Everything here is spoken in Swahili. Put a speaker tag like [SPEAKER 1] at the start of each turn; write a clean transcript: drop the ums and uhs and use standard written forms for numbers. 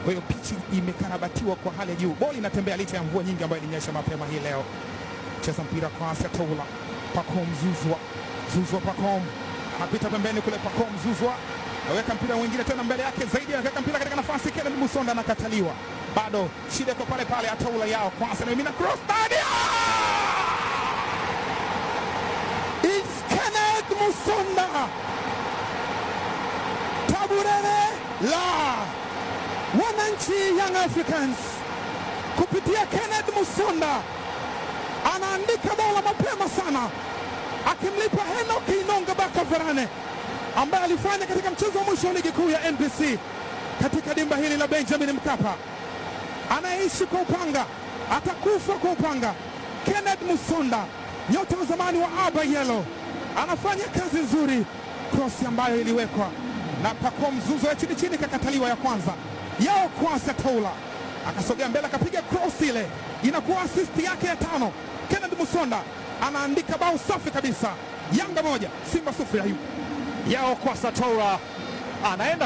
[SPEAKER 1] Kwa hiyo pichi imekarabatiwa kwa hali ya juu. Boli inatembea licha ya mvua nyingi ambayo ilinyesha mapema hii leo. Cheza mpira kwa Asia Toula. Pacome Zouzoua Pacome. Anapita pembeni kule Pacome Zouzoua. Aweka mpira mwingine tena mbele yake zaidi, aweka mpira katika nafasi, Kenneth Musonda anakataliwa. Bado shida kwa pale pale, Toula yao kwanza na mina cross stadia. It's Kenneth Musonda. Taburere la wananchi Young Africans kupitia Kenneth Musonda anaandika bao la mapema sana, akimlipa Henock Inonga Baka Verane ambaye alifanya katika mchezo wa mwisho wa ligi kuu ya NBC katika dimba hili la Benjamin Mkapa. Anaishi kwa upanga, atakufa kwa upanga. Kenneth Musonda, nyota wa zamani wa Aba Yellow, anafanya kazi nzuri. Cross ambayo iliwekwa na Pacome Zouzoua ya chini chini, kakataliwa ya kwanza. Yao Kwasa Toula akasogea mbele, akapiga cross, ile inakuwa assist yake ya 5. Kenneth Musonda anaandika bao safi kabisa. Yanga 1 Simba 0. Yao Kwasa Toula anaenda